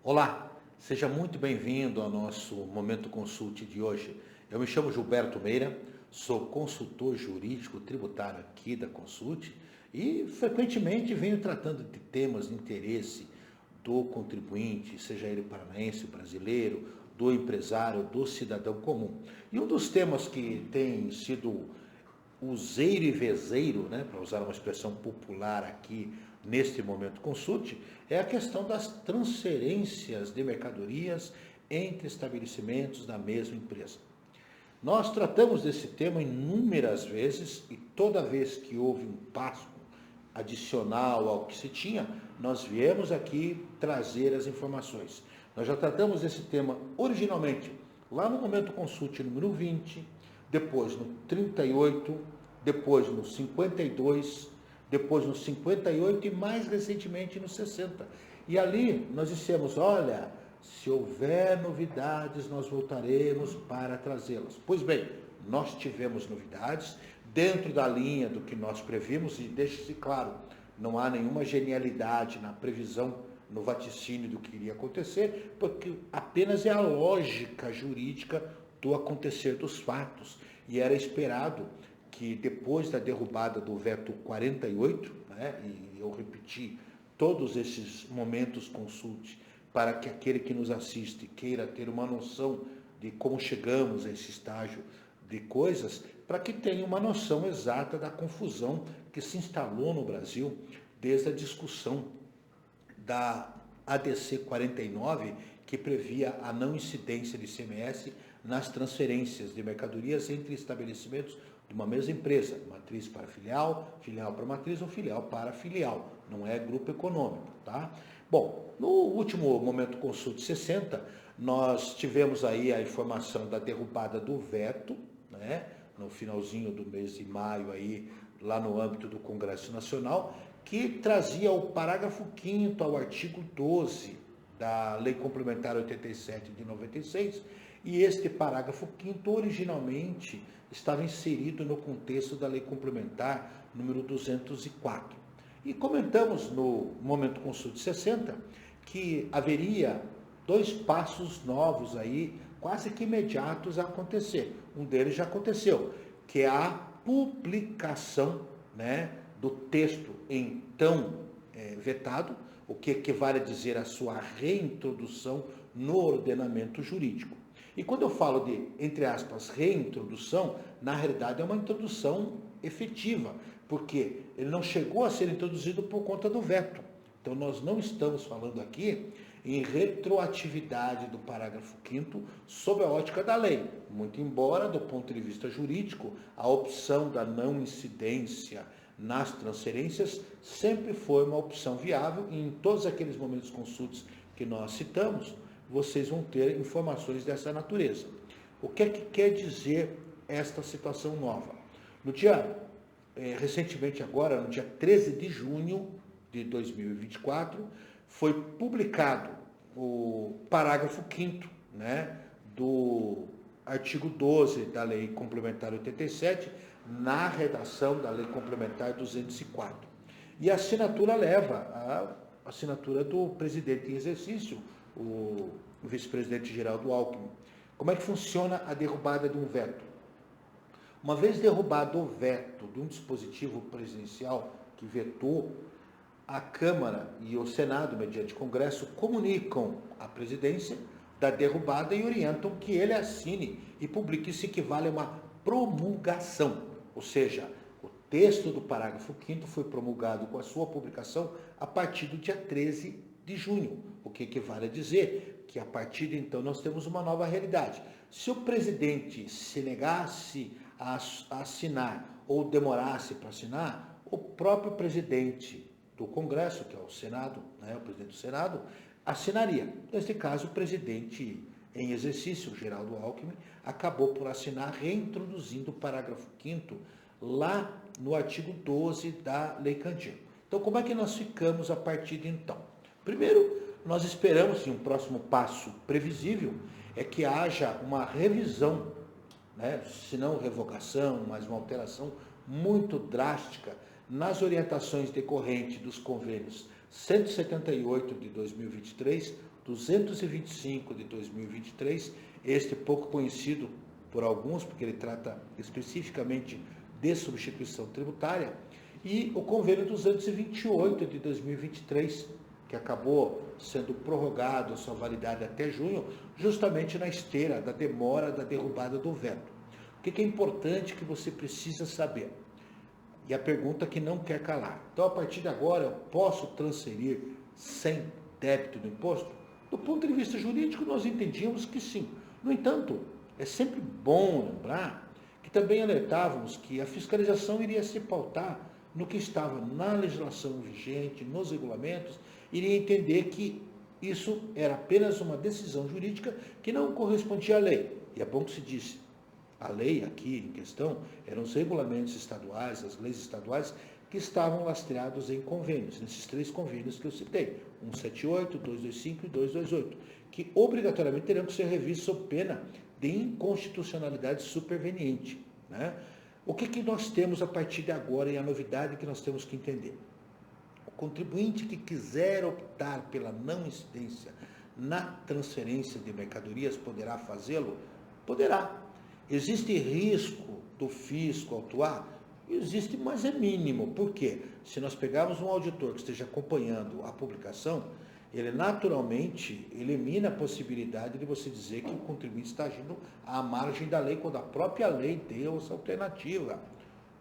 Olá, seja muito bem-vindo ao nosso Momento Consult de hoje. Eu me chamo Gilberto Meira, sou consultor jurídico tributário aqui da Consult e frequentemente venho tratando de temas de interesse do contribuinte, seja ele paranaense, brasileiro, do empresário, do cidadão comum. E um dos temas que tem sido useiro e vezeiro, né, para usar uma expressão popular aqui neste momento consulte, é a questão das transferências de mercadorias entre estabelecimentos da mesma empresa. Nós tratamos desse tema inúmeras vezes e toda vez que houve um passo adicional ao que se tinha, nós viemos aqui trazer as informações. Nós já tratamos desse tema originalmente lá no Momento Consult número 20, depois no 38, depois no 52, depois no 58 e mais recentemente no 60. E ali nós dissemos, olha, se houver novidades, nós voltaremos para trazê-las. Pois bem, nós tivemos novidades dentro da linha do que nós previmos e deixe-se claro, não há nenhuma genialidade na previsão, no vaticínio do que iria acontecer, porque apenas é a lógica jurídica do acontecer dos fatos. E era esperado que depois da derrubada do veto 48, né, e eu repeti todos esses momentos consulte, para que aquele que nos assiste queira ter uma noção de como chegamos a esse estágio de coisas, para que tenha uma noção exata da confusão que se instalou no Brasil desde a discussão da ADC 49, que previa a não incidência de ICMS nas transferências de mercadorias entre estabelecimentos de uma mesma empresa, matriz para filial, filial para matriz ou filial para filial, não é grupo econômico, tá? Bom, no último Momento Consult 60, nós tivemos aí a informação da derrubada do veto, né, no finalzinho do mês de maio aí, lá no âmbito do Congresso Nacional, que trazia o parágrafo 5º ao artigo 12 da Lei Complementar 87 de 96, e este parágrafo 5º originalmente estava inserido no contexto da Lei Complementar número 204. E comentamos no Momento Consult 60 que haveria dois passos novos aí, quase que imediatos a acontecer. Um deles já aconteceu, que é a publicação, né, do texto então vetado, o que equivale a dizer a sua reintrodução no ordenamento jurídico. E quando eu falo de, entre aspas, reintrodução, na realidade é uma introdução efetiva, porque ele não chegou a ser introduzido por conta do veto. Então nós não estamos falando aqui em retroatividade do parágrafo 5º sob a ótica da lei, muito embora, do ponto de vista jurídico, a opção da não incidência nas transferências sempre foi uma opção viável e em todos aqueles momentos consultos que nós citamos, vocês vão ter informações dessa natureza. O que é que quer dizer esta situação nova? No dia, recentemente agora, no dia 13 de junho de 2024, foi publicado o parágrafo 5º, né, do artigo 12 da Lei Complementar 87, na redação da Lei Complementar 204. E a assinatura leva a assinatura do presidente em exercício, o vice-presidente Geraldo Alckmin. Como é que funciona a derrubada de um veto? Uma vez derrubado o veto de um dispositivo presidencial que vetou, a Câmara e o Senado, mediante Congresso, comunicam à presidência da derrubada e orientam que ele assine e publique. Isso equivale a uma promulgação, ou seja, o texto do parágrafo 5º foi promulgado com a sua publicação a partir do dia 13 de junho, o que equivale a dizer que a partir de então nós temos uma nova realidade. Se o presidente se negasse a assinar ou demorasse para assinar, o próprio presidente do Congresso, que é o Senado, né, o presidente do Senado, assinaria. Neste caso, o presidente em exercício, Geraldo Alckmin, acabou por assinar, reintroduzindo o parágrafo 5º lá no artigo 12 da Lei Candir. Então, como é que nós ficamos a partir de então? Primeiro, nós esperamos, e um próximo passo previsível, é que haja uma revisão, né, se não revogação, mas uma alteração muito drástica nas orientações decorrentes dos convênios 178 de 2023, 225 de 2023, este pouco conhecido por alguns, porque ele trata especificamente de substituição tributária, e o convênio 228 de 2023, que acabou sendo prorrogado a sua validade até junho, justamente na esteira da demora da derrubada do veto. O que é importante que você precisa saber? E a pergunta que não quer calar. Então, a partir de agora, eu posso transferir sem débito do imposto? Do ponto de vista jurídico, nós entendíamos que sim. No entanto, é sempre bom lembrar que também alertávamos que a fiscalização iria se pautar no que estava na legislação vigente, nos regulamentos, iria entender que isso era apenas uma decisão jurídica que não correspondia à lei. E é bom que se disse, a lei aqui em questão eram os regulamentos estaduais, as leis estaduais, que estavam lastreados em convênios, nesses 3 convênios que eu citei, 178, 225 e 228, que obrigatoriamente terão que ser revistos sob pena de inconstitucionalidade superveniente, né? O que nós temos a partir de agora e a novidade que nós temos que entender? O contribuinte que quiser optar pela não incidência na transferência de mercadorias poderá fazê-lo? Poderá. Existe risco do fisco autuar? Existe, mas é mínimo. Por quê? Se nós pegarmos um auditor que esteja acompanhando a publicação, ele naturalmente elimina a possibilidade de você dizer que o contribuinte está agindo à margem da lei, quando a própria lei deu essa alternativa,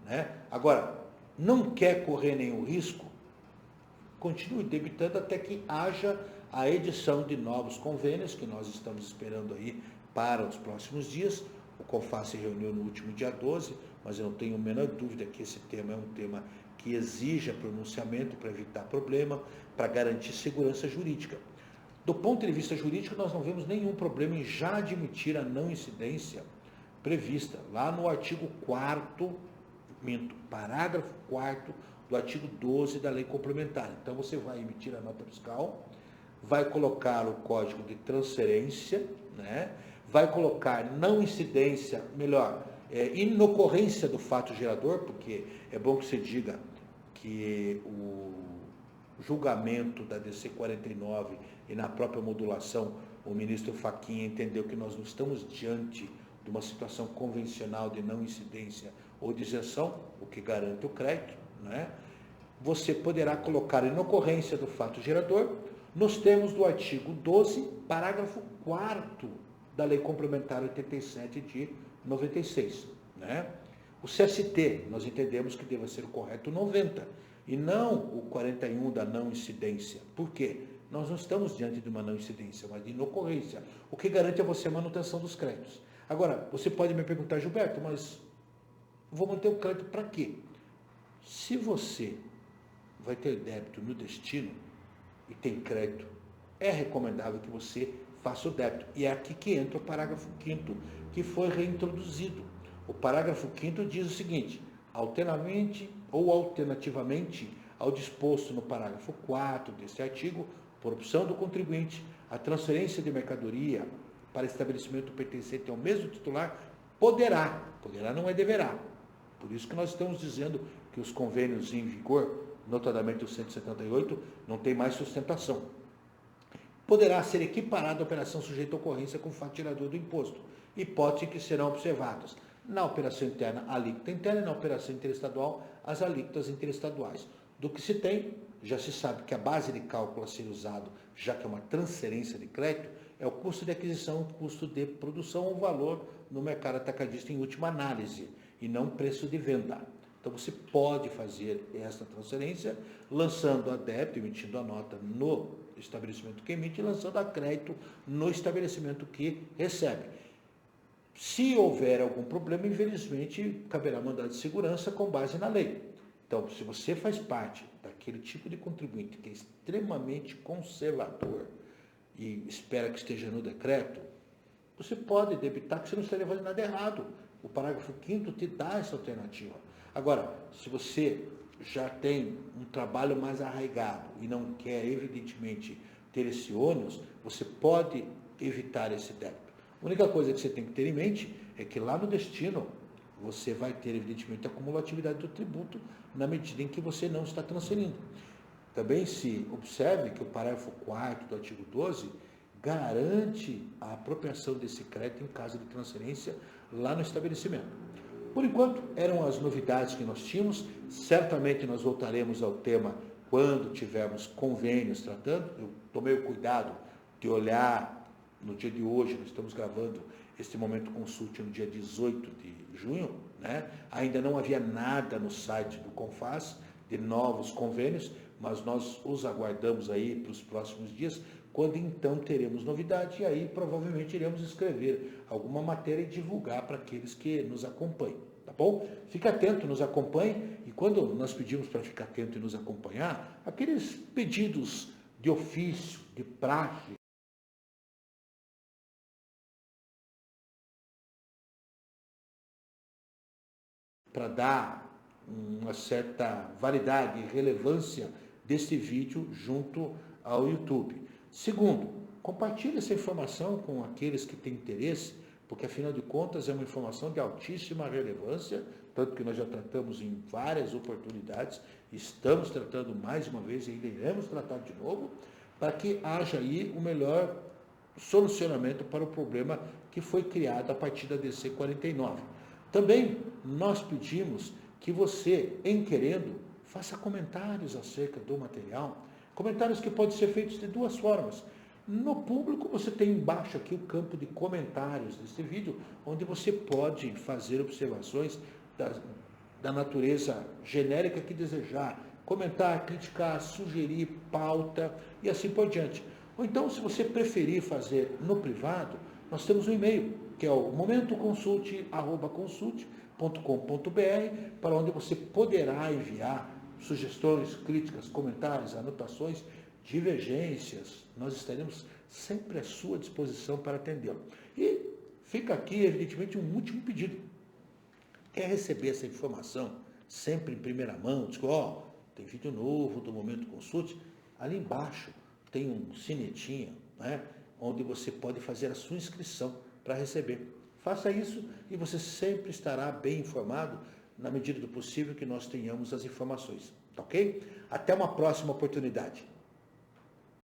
né? Agora, não quer correr nenhum risco? Continue debitando até que haja a edição de novos convênios, que nós estamos esperando aí para os próximos dias. O CONFAS se reuniu no último dia 12, mas eu não tenho a menor dúvida que esse tema é um tema que exija pronunciamento para evitar problema, para garantir segurança jurídica. Do ponto de vista jurídico, nós não vemos nenhum problema em já admitir a não incidência prevista lá no artigo 4º, parágrafo 4º do artigo 12 da lei complementar. Então, você vai emitir a nota fiscal, vai colocar o código de transferência, né? Vai colocar não incidência, melhor, inocorrência do fato gerador, porque é bom que você diga que o julgamento da DC 49 e na própria modulação, o ministro Fachin entendeu que nós não estamos diante de uma situação convencional de não incidência ou de isenção, o que garante o crédito, né? Você poderá colocar inocorrência do fato gerador nos termos do artigo 12, parágrafo 4º da Lei Complementar 87 de 96, né? O CST, nós entendemos que deve ser o correto 90, e não o 41 da não incidência. Por quê? Nós não estamos diante de uma não incidência, mas de inocorrência, o que garante a você a manutenção dos créditos. Agora, você pode me perguntar, Gilberto, mas vou manter o crédito para quê? Se você vai ter débito no destino e tem crédito, é recomendável que você faça o débito. E é aqui que entra o parágrafo 5º, que foi reintroduzido. O parágrafo 5º diz o seguinte: alternativamente ao disposto no parágrafo 4º deste artigo, por opção do contribuinte, a transferência de mercadoria para estabelecimento pertencente ao mesmo titular poderá não é deverá. Por isso que nós estamos dizendo que os convênios em vigor, notadamente o 178, não tem mais sustentação. Poderá ser equiparada a operação sujeita à ocorrência com o fato gerador do imposto, hipótese que serão observadas na operação interna a alíquota interna e na operação interestadual as alíquotas interestaduais. Do que se tem, já se sabe que a base de cálculo a ser usado, já que é uma transferência de crédito, é o custo de aquisição, o custo de produção ou valor no mercado atacadista em última análise, e não preço de venda. Então, você pode fazer essa transferência lançando a débito, emitindo a nota no estabelecimento que emite e lançando a crédito no estabelecimento que recebe. Se houver algum problema, infelizmente, caberá mandado de segurança com base na lei. Então, se você faz parte daquele tipo de contribuinte que é extremamente conservador e espera que esteja no decreto, você pode debitar que você não estaria fazendo nada errado. O parágrafo 5º te dá essa alternativa. Agora, se você já tem um trabalho mais arraigado e não quer, evidentemente, ter esse ônus, você pode evitar esse débito. A única coisa que você tem que ter em mente é que lá no destino você vai ter, evidentemente, a cumulatividade do tributo na medida em que você não está transferindo. Também se observe que o parágrafo 4º do artigo 12 garante a apropriação desse crédito em caso de transferência lá no estabelecimento. Por enquanto, eram as novidades que nós tínhamos. Certamente nós voltaremos ao tema quando tivermos convênios tratando. Eu tomei o cuidado de olhar no dia de hoje, nós estamos gravando este Momento Consult no dia 18 de junho, né? Ainda não havia nada no site do Confas de novos convênios, mas nós os aguardamos aí para os próximos dias, quando então teremos novidade, e aí provavelmente iremos escrever alguma matéria e divulgar para aqueles que nos acompanham, tá bom? Fique atento, nos acompanhe, e quando nós pedimos para ficar atento e nos acompanhar, aqueles pedidos de ofício, de praxe, para dar uma certa validade e relevância deste vídeo junto ao YouTube. Segundo, compartilhe essa informação com aqueles que têm interesse, porque afinal de contas é uma informação de altíssima relevância, tanto que nós já tratamos em várias oportunidades, estamos tratando mais uma vez e ainda iremos tratar de novo, para que haja aí o melhor solucionamento para o problema que foi criado a partir da DC 49. Também nós pedimos que você, em querendo, faça comentários acerca do material, comentários que podem ser feitos de duas formas. No público, você tem embaixo aqui o campo de comentários deste vídeo, onde você pode fazer observações da natureza genérica que desejar, comentar, criticar, sugerir pauta e assim por diante. Ou então, se você preferir fazer no privado, nós temos um e-mail, que é o momentoconsult@consult.com.br, para onde você poderá enviar sugestões, críticas, comentários, anotações, divergências. Nós estaremos sempre à sua disposição para atendê-lo. E fica aqui, evidentemente, um último pedido. Quer receber essa informação sempre em primeira mão? Diz, tem vídeo novo do Momento Consult. Ali embaixo tem um sinetinho, né, onde você pode fazer a sua inscrição para receber. Faça isso e você sempre estará bem informado na medida do possível que nós tenhamos as informações, tá ok? Até uma próxima oportunidade.